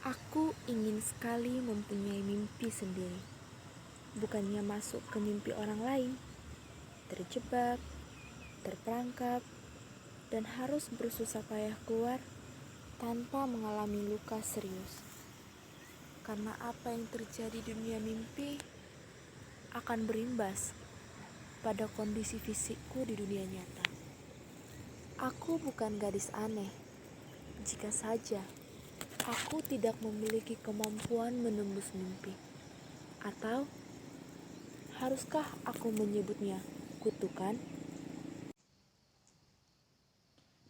Aku ingin sekali mempunyai mimpi sendiri, bukannya masuk ke mimpi orang lain, terjebak, terperangkap, dan harus bersusah payah keluar tanpa mengalami luka serius. Karena apa yang terjadi di dunia mimpi akan berimbas pada kondisi fisikku di dunia nyata. Aku bukan gadis aneh, jika saja aku tidak memiliki kemampuan menembus mimpi. Atau haruskah aku menyebutnya kutukan?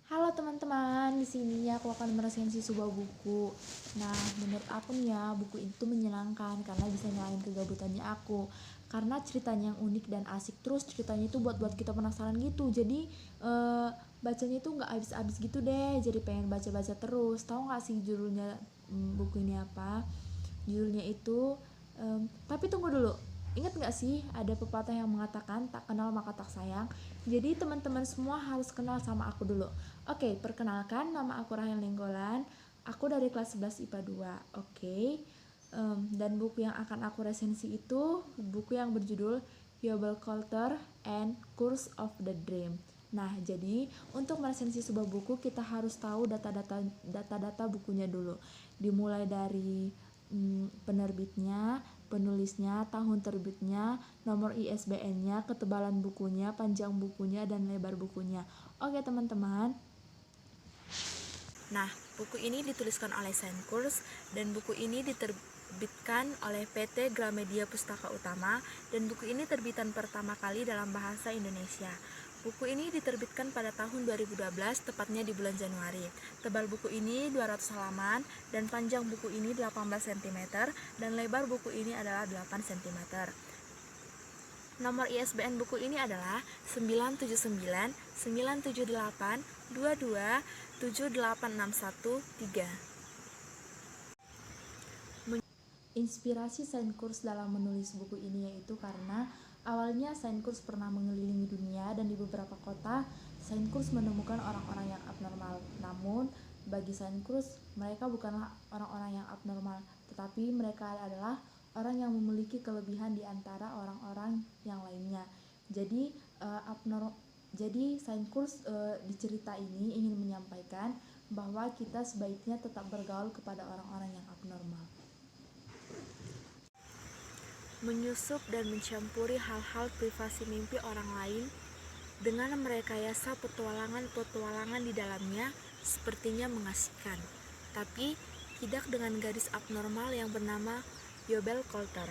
Halo teman-teman, di sini aku akan meresensi sebuah buku. Nah, menurut aku nih ya, buku itu menyenangkan karena bisa nyalain kegabutannya aku. Karena ceritanya yang unik dan asik, terus ceritanya itu buat kita penasaran gitu. Jadi bacanya itu nggak habis-habis gitu deh. Jadi pengen baca-baca terus. Tahu nggak sih judulnya buku ini apa? Judulnya itu tapi tunggu dulu. Ingat gak sih ada pepatah yang mengatakan tak kenal maka tak sayang? Jadi teman-teman semua harus kenal sama aku dulu. Oke, perkenalkan, nama aku Rahel Nenggolan. Aku dari kelas 11 IPA 2. Oke. Dan buku yang akan aku resensi itu buku yang berjudul Yobel Colter and Curse of the Dream. Nah, jadi untuk meresensi sebuah buku kita harus tahu data-data bukunya dulu. Dimulai dari penerbitnya, penulisnya, tahun terbitnya, nomor ISBN-nya, ketebalan bukunya, panjang bukunya, dan lebar bukunya. Oke teman-teman. Nah, buku ini dituliskan oleh Sainz dan buku ini diterbitkan oleh PT Gramedia Pustaka Utama dan buku ini terbitan pertama kali dalam bahasa Indonesia. Buku ini diterbitkan pada tahun 2012, tepatnya di bulan Januari. Tebal buku ini 200 halaman dan panjang buku ini 18 cm dan lebar buku ini adalah 8 cm. Nomor ISBN buku ini adalah 979 978 22 78613. Inspirasi Sainz dalam menulis buku ini yaitu karena awalnya Sainz pernah mengelilingi dunia dan di beberapa kota Sainz menemukan orang-orang yang abnormal. Namun bagi Sainz mereka bukanlah orang-orang yang abnormal, tetapi mereka adalah orang yang memiliki kelebihan di antara orang-orang yang lainnya. Jadi Sainz di cerita ini ingin menyampaikan bahwa kita sebaiknya tetap bergaul kepada orang-orang yang abnormal. Menyusup dan mencampuri hal-hal privasi mimpi orang lain dengan merekayasa petualangan-petualangan di dalamnya sepertinya mengasihkan, tapi tidak dengan gadis abnormal yang bernama Yobel Colter.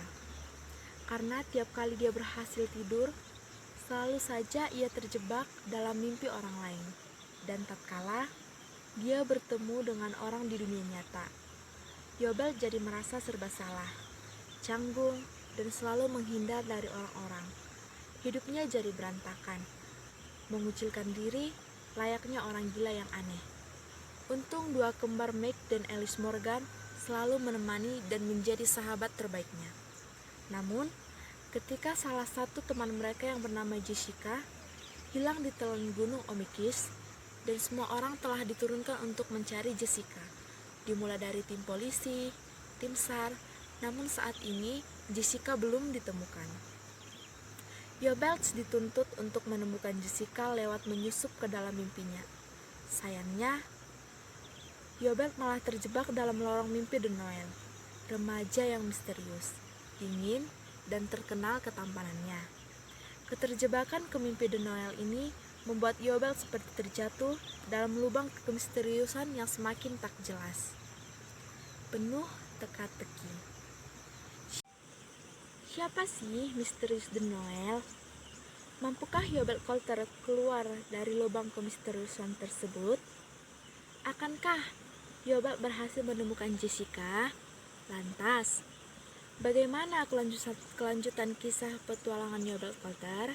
Karena tiap kali dia berhasil tidur, selalu saja ia terjebak dalam mimpi orang lain. Dan tatkala dia bertemu dengan orang di dunia nyata, Yobel jadi merasa serba salah, canggung, dan selalu menghindar dari orang-orang. Hidupnya jadi berantakan, mengucilkan diri layaknya orang gila yang aneh. Untung dua kembar Meg dan Alice Morgan selalu menemani dan menjadi sahabat terbaiknya. Namun, ketika salah satu teman mereka yang bernama Jessica hilang di telan gunung Omikis, dan semua orang telah diturunkan untuk mencari Jessica, dimulai dari tim polisi, tim SAR, namun saat ini Jessica belum ditemukan. Yobels dituntut untuk menemukan Jessica lewat menyusup ke dalam mimpinya. Sayangnya, Yobel malah terjebak dalam lorong mimpi de Noël, remaja yang misterius, dingin, dan terkenal ketampanannya. Keterjebakan ke mimpi de Noël ini membuat Yobel seperti terjatuh dalam lubang kemisteriusan yang semakin tak jelas, penuh teka-teki. Siapa sih misterius de Noël? Mampukah Yobel Colter keluar dari lubang kemisteriusan tersebut? Akankah Yobel berhasil menemukan Jessica? Lantas, bagaimana kelanjutan kisah petualangan Yobel Colter?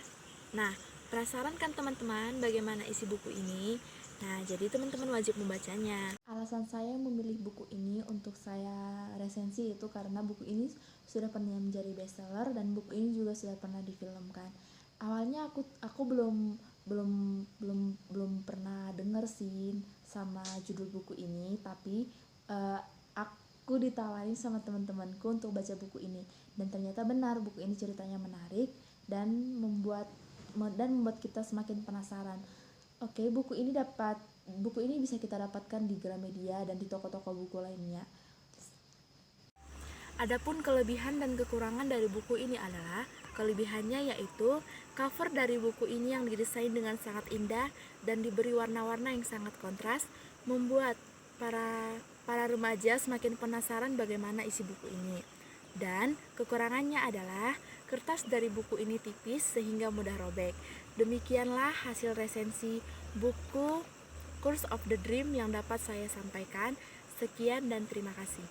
Nah, penasaran kan teman-teman bagaimana isi buku ini? Nah, jadi teman-teman wajib membacanya. Alasan saya memilih buku ini untuk saya resensi itu karena buku ini sudah pernah menjadi bestseller dan buku ini juga sudah pernah difilmkan. Awalnya aku belum pernah dengar sih sama judul buku ini, tapi aku ditawarin sama teman-temanku untuk baca buku ini, dan ternyata benar buku ini ceritanya menarik dan membuat kita semakin penasaran. Oke, buku ini bisa kita dapatkan di Gramedia dan di toko-toko buku lainnya. Adapun kelebihan dan kekurangan dari buku ini adalah kelebihannya yaitu cover dari buku ini yang didesain dengan sangat indah dan diberi warna-warna yang sangat kontras, membuat para remaja semakin penasaran bagaimana isi buku ini. Dan kekurangannya adalah kertas dari buku ini tipis sehingga mudah robek. Demikianlah hasil resensi buku Curse of the Dream yang dapat saya sampaikan. Sekian dan terima kasih.